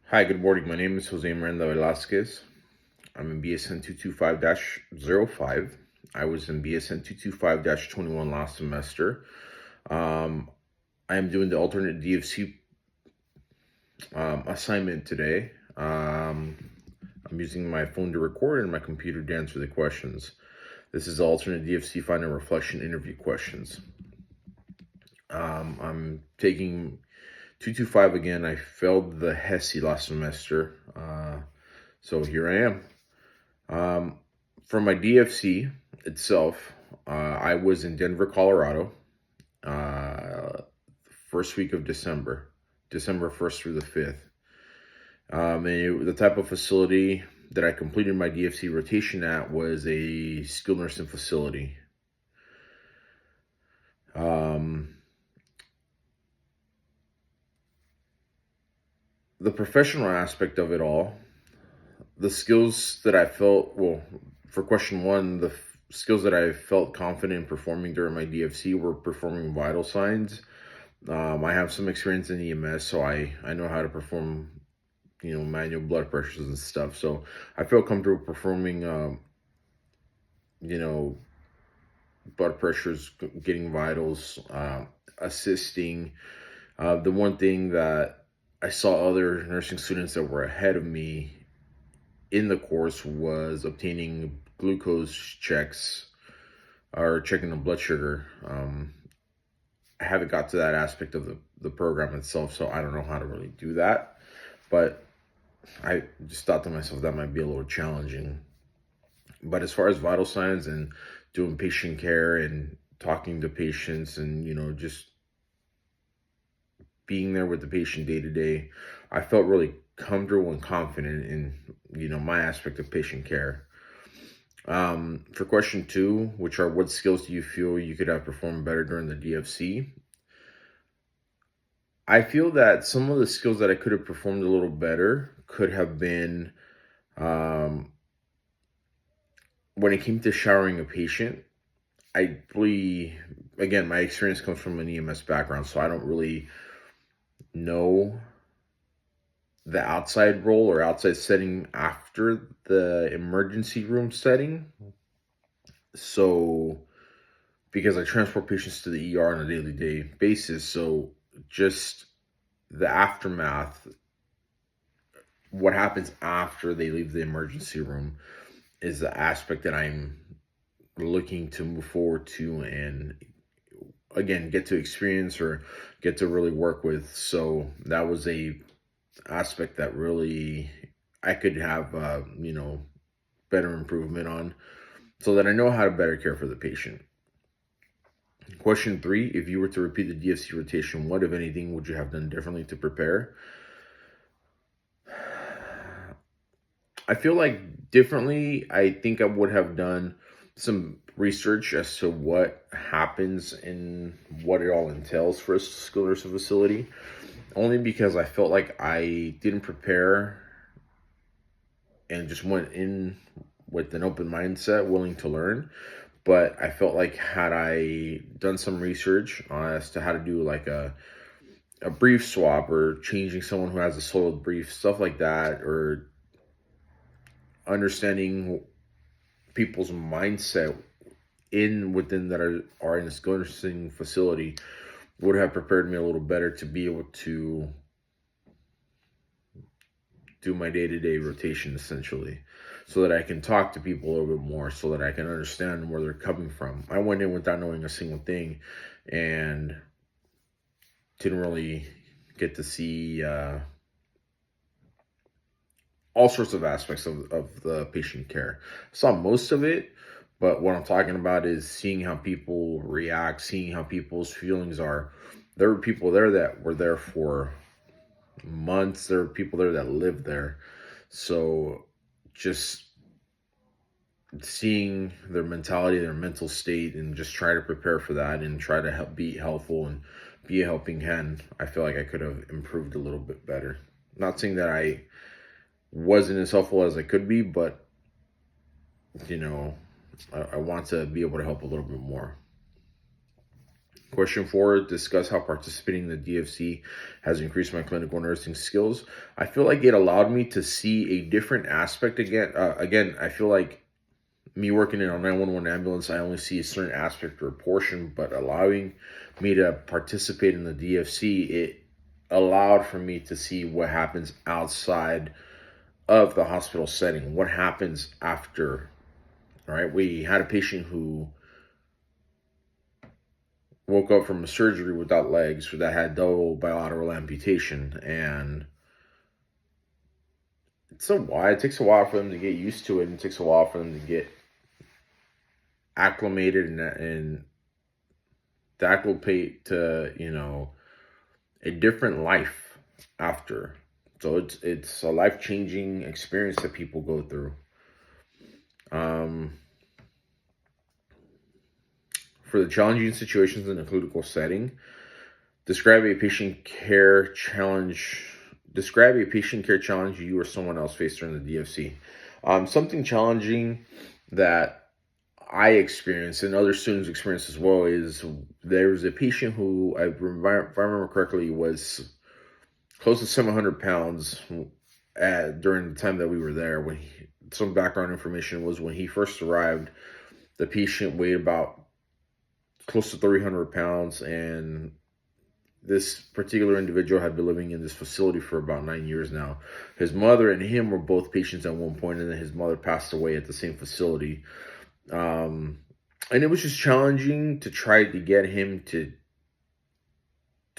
Hi, good morning. My name is Jose Miranda Velasquez. I'm in BSN 225-05. I was in BSN 225-21 last semester. Um, I am doing the alternate DFC assignment today. I'm using my phone to record and my computer to answer the questions. This is the alternate DFC final reflection interview questions. I'm taking 225 again. I failed the HESI last semester. So here I am. For my DFC itself, I was in Denver, Colorado, first week of December, December 1st through the 5th. The type of facility that I completed my DFC rotation at was a skilled nursing facility. The professional aspect of it all, the skills that I felt, well, for question one, the skills that I felt confident in performing during my DFC were performing vital signs. I have some experience in EMS, so I know how to perform, manual blood pressures and stuff. So I feel comfortable performing, you know, blood pressures, getting vitals, assisting. The one thing that I saw other nursing students that were ahead of me in the course was obtaining glucose checks or checking the blood sugar. I haven't got to that aspect of the program itself, so I don't know how to really do that. But I just thought to myself that might be a little challenging. But as far as vital signs and doing patient care and talking to patients and, just being there with the patient day to day, I felt really comfortable and confident in, my aspect of patient care. For question two, which are what skills do you feel you could have performed better during the DFC? I feel that some of the skills that I could have performed a little better could have been um, when it came to showering a patient. I really, again, my experience comes from an EMS background, so I don't really know the outside role or outside setting after the emergency room setting. So, because I transport patients to the ER on a daily day basis, so just the aftermath, what happens after they leave the emergency room, is the aspect that I'm looking to move forward to and again get to experience or get to really work with. So that was a aspect that really I could have better improvement on so that I know how to better care for the patient. Question three, if you were to repeat the DFC rotation, what, if anything, would you have done differently to prepare? I feel like differently, I think I would have done some research as to what happens and what it all entails for a skilled nursing facility. Only because I felt like I didn't prepare and just went in with an open mindset, willing to learn. But I felt like had I done some research as to how to do like a brief swap or changing someone who has a soiled brief, stuff like that, or understanding people's mindset within that are in a skilled nursing facility would have prepared me a little better to be able to do my day-to-day rotation essentially, so that I can talk to people a little bit more, so that I can understand where they're coming from. I went in without knowing a single thing and didn't really get to see all sorts of aspects of the patient care. Saw most of it, but what I'm talking about is seeing how people react, seeing how people's feelings are. There were people there that were there for months. There were people there that lived there. So just seeing their mentality, their mental state, and just try to prepare for that and try to help be helpful and be a helping hand, I feel like I could have improved a little bit better. Not saying that I wasn't as helpful as I could be, but you know, I want to be able to help a little bit more. Question 4, discuss how participating in the DFC has increased my clinical nursing skills. I feel like it allowed me to see a different aspect again. Again, I feel like me working in a 911 ambulance, I only see a certain aspect or portion, but allowing me to participate in the DFC, it allowed for me to see what happens outside of the hospital setting, what happens after. All right, we had a patient who woke up from a surgery without legs that had double bilateral amputation, and it takes a while for them to get used to it, and it takes a while for them to get acclimated and to acclimate to a different life after. So it's a life-changing experience that people go through. For the challenging situations in a clinical setting, describe a patient care challenge. Describe a patient care challenge you or someone else faced during the DFC. Something challenging that I experienced and other students experienced as well is there was a patient who, if I remember correctly, was close to 700 pounds during the time that we were there. Some background information was when he first arrived, the patient weighed about close to 300 pounds, and this particular individual had been living in this facility for about 9 years now. His mother and him were both patients at one point, and then his mother passed away at the same facility. And it was just challenging to try to get him to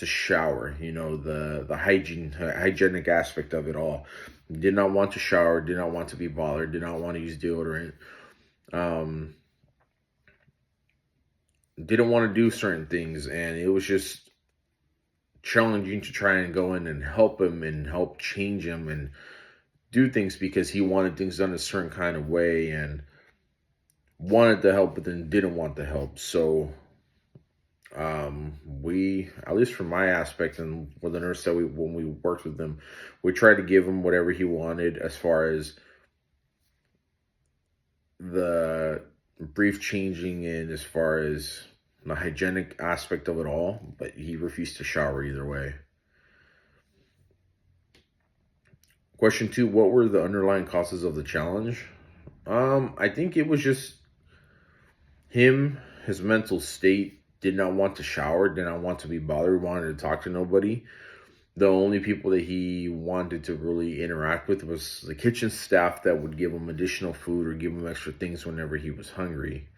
shower, the hygienic aspect of it all. Did not want to shower, did not want to be bothered, did not want to use deodorant. Didn't want to do certain things, and it was just challenging to try and go in and help him and help change him and do things because he wanted things done a certain kind of way and wanted to help but then didn't want to help. So we, at least from my aspect and with the nurse that when we worked with him, we tried to give him whatever he wanted as far as the brief changing in as far as the hygienic aspect of it all, but he refused to shower either way. Question 2, what were the underlying causes of the challenge? I think it was just him, his mental state, did not want to shower, did not want to be bothered, wanted to talk to nobody. The only people that he wanted to really interact with was the kitchen staff that would give him additional food or give him extra things whenever he was hungry.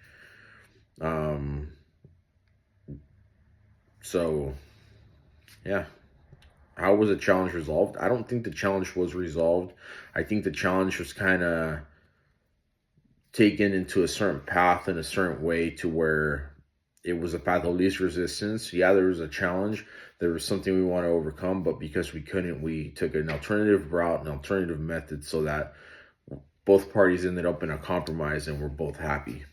So, yeah. How was the challenge resolved? I don't think the challenge was resolved. I think the challenge was kind of taken into a certain path in a certain way to where it was a path of least resistance. Yeah, there was a challenge. There was something we want to overcome, but because we couldn't, we took an alternative route, an alternative method so that both parties ended up in a compromise and we're both happy.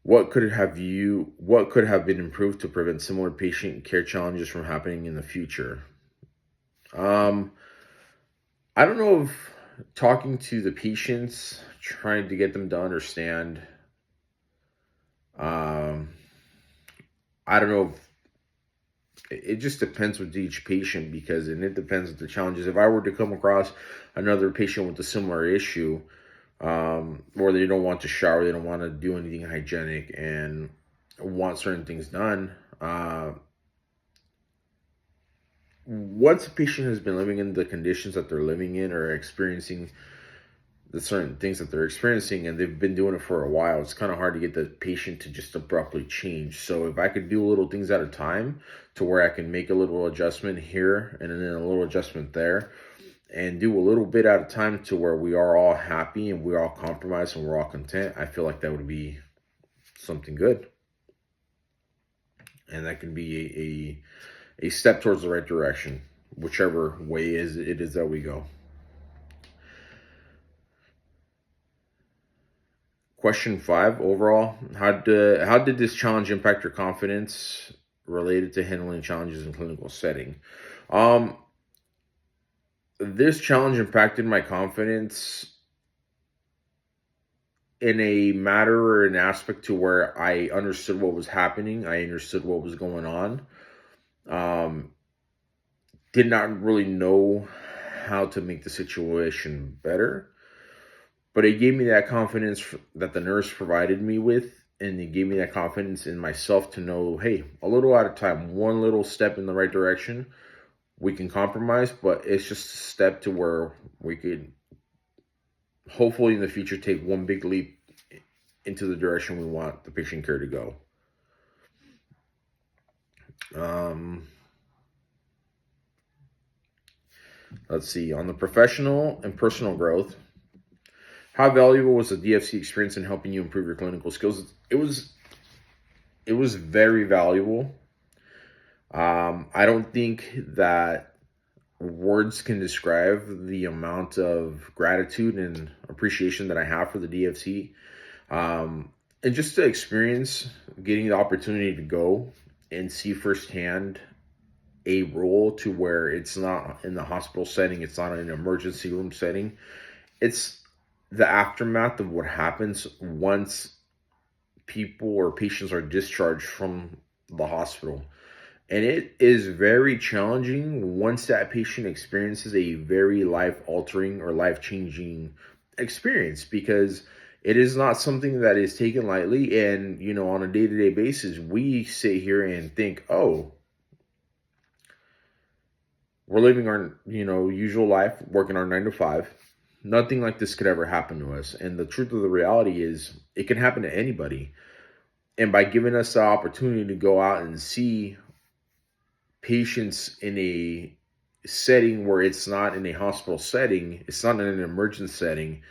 What could have been improved to prevent similar patient care challenges from happening in the future? I don't know if talking to the patients, trying to get them to understand. I don't know if it just depends with each patient and it depends on the challenges. If I were to come across another patient with a similar issue, or they don't want to shower, they don't want to do anything hygienic and want certain things done, once a patient has been living in the conditions that they're living in or experiencing the certain things that they're experiencing and they've been doing it for a while, it's kind of hard to get the patient to just abruptly change. So if I could do little things at a time to where I can make a little adjustment here and then a little adjustment there and do a little bit at a time to where we are all happy and we're all compromised and we're all content, I feel like that would be something good. And that can be a step towards the right direction, whichever way it is that we go. Question 5, overall, how did this challenge impact your confidence related to handling challenges in clinical setting? This challenge impacted my confidence in a matter or an aspect to where I understood what was happening. I understood what was going on. Um, did not really know how to make the situation better, but it gave me that confidence that the nurse provided me with, and it gave me that confidence in myself to know, hey, a little at a time, one little step in the right direction, we can compromise, but it's just a step to where we could hopefully in the future take one big leap into the direction we want the patient care to go. Um, let's see, on the professional and personal growth, how valuable was the DFC experience in helping you improve your clinical skills? It was very valuable. I don't think that words can describe the amount of gratitude and appreciation that I have for the DFC. And just to experience getting the opportunity to go and see firsthand a role to where it's not in the hospital setting, it's not in an emergency room setting, it's the aftermath of what happens once people or patients are discharged from the hospital. And it is very challenging once that patient experiences a very life altering or life changing experience, because it is not something that is taken lightly. And, on a day to day basis, we sit here and think, oh, we're living our, usual life, working our 9 to 5. Nothing like this could ever happen to us. And the truth of the reality is it can happen to anybody. And by giving us the opportunity to go out and see patients in a setting where it's not in a hospital setting, it's not in an emergent setting,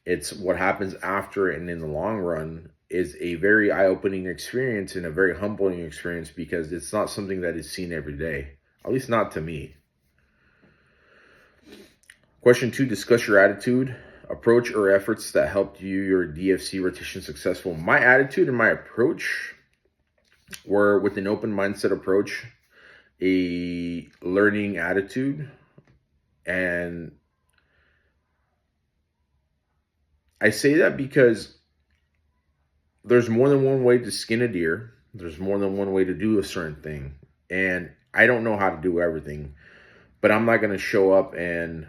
it's what happens after and in the long run, is a very eye-opening experience and a very humbling experience, because it's not something that is seen every day, at least not to me. Question 2, discuss your attitude, approach, or efforts that helped your DFC rotation successful. My attitude and my approach were with an open mindset approach, a learning attitude, and I say that because there's more than one way to skin a deer. There's more than one way to do a certain thing. And I don't know how to do everything, but I'm not going to show up and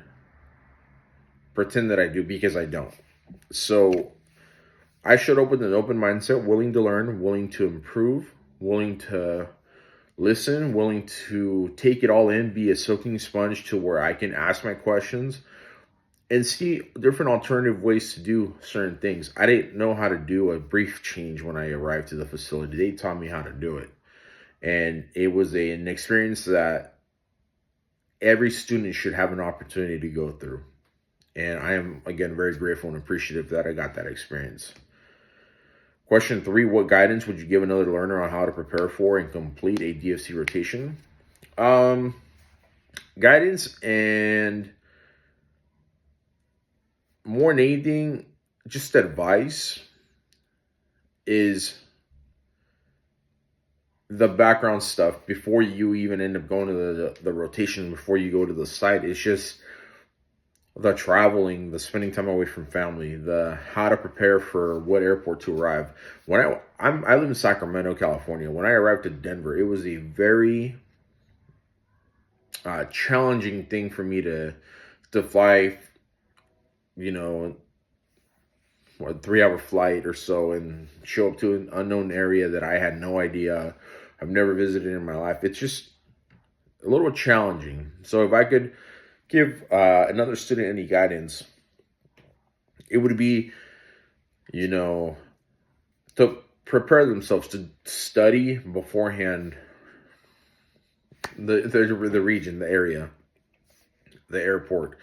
pretend that I do, because I don't. So I showed up with an open mindset, willing to learn, willing to improve, willing to listen, willing to take it all in, be a soaking sponge to where I can ask my questions and see different alternative ways to do certain things. I didn't know how to do a brief change when I arrived to the facility. They taught me how to do it. And it was an experience that every student should have an opportunity to go through. And I am, again, very grateful and appreciative that I got that experience. Question 3, what guidance would you give another learner on how to prepare for and complete a DFC rotation? Guidance, and more than anything, just advice, is the background stuff before you even end up going to the rotation, before you go to the site. It's just the traveling, the spending time away from family, the how to prepare for what airport to arrive. When I live in Sacramento, California. When I arrived at Denver, it was a very challenging thing for me to fly, a 3 hour flight or so, and show up to an unknown area that I had no idea, I've never visited in my life. It's just a little challenging. So if I could give another student any guidance, it would be, to prepare themselves to study beforehand the region, the area, the airport.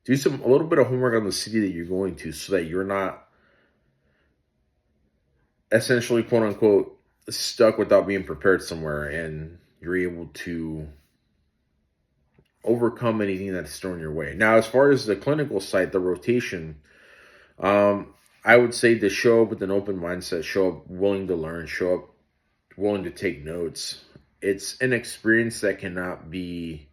Do a little bit of homework on the city that you're going to, so that you're not essentially, quote unquote, stuck without being prepared somewhere, and you're able to overcome anything that's thrown your way. Now, as far as the clinical side, the rotation, I would say to show up with an open mindset, show up willing to learn, show up willing to take notes. It's an experience that cannot be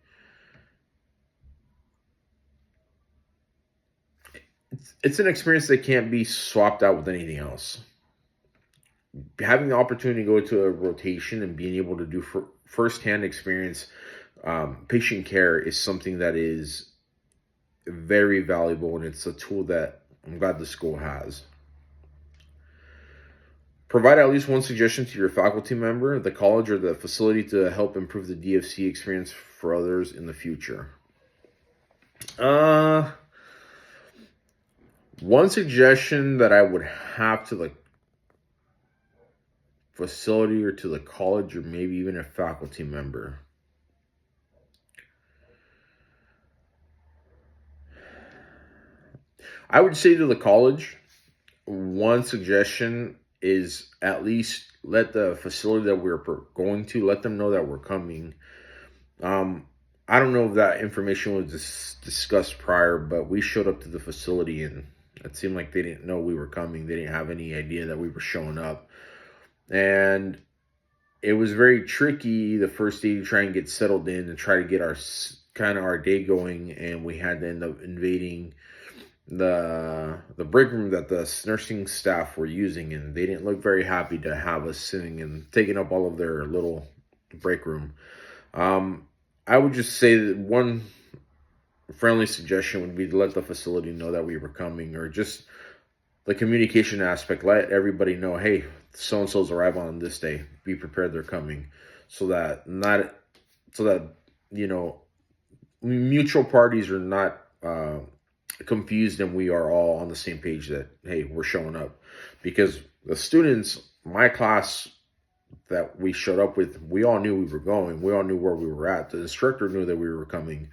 it's an experience that can't be swapped out with anything else. Having the opportunity to go to a rotation and being able to do firsthand experience patient care is something that is very valuable, and it's a tool that I'm glad the school has. Provide at least one suggestion to your faculty member, the college, or the facility to help improve the DFC experience for others in the future. Uh, One suggestion that I would have to the facility or to the college or maybe even a faculty member. I would say to the college, one suggestion is at least let the facility that we're going to let them know that we're coming. Um, I don't know if that information was discussed prior, but we showed up to the facility and it seemed like they didn't know we were coming. They didn't have any idea that we were showing up. And it was very tricky the first day to try and get settled in and try to get our kind of our day going. And we had to end up invading the break room that the nursing staff were using, and they didn't look very happy to have us sitting and taking up all of their little break room. I would just say that one friendly suggestion would be to let the facility know that we were coming, or just the communication aspect. Let everybody know, hey, so and so's arriving on this day. Be prepared, they're coming, so that not so that you know mutual parties are not confused and we are all on the same page that hey, we're showing up. Because the students, my class that we showed up with, we all knew we were going. We all knew where we were at. The instructor knew that we were coming.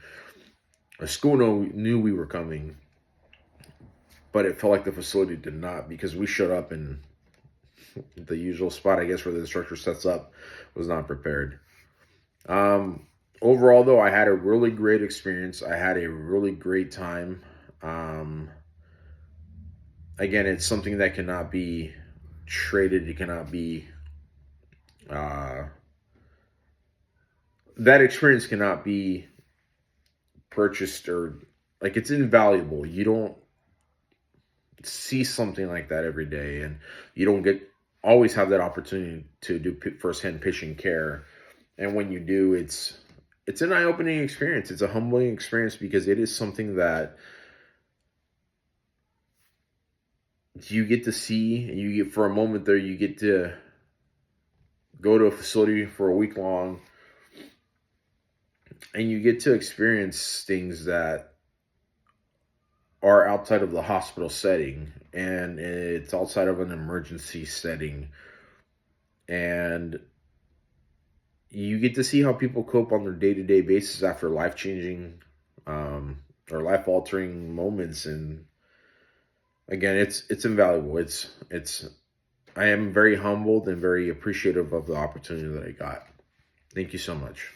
The school knew we were coming, but it felt like the facility did not, because we showed up in the usual spot, I guess, where the instructor sets up, was not prepared. Overall, though, I had a really great experience. I had a really great time. Um, Again, it's something that cannot be traded. It cannot be uh, that experience cannot be purchased, or like, it's invaluable. You don't see something like that every day, and you don't get always have that opportunity to do firsthand patient care. And when you do, it's an eye-opening experience. It's a humbling experience, because it is something that you get to see, and you get, for a moment there, you get to go to a facility for a week long, and you get to experience things that are outside of the hospital setting, and it's outside of an emergency setting, and you get to see how people cope on their day-to-day basis after life-changing or life-altering moments. And again, it's invaluable. It's I am very humbled and very appreciative of the opportunity that I got. Thank you so much.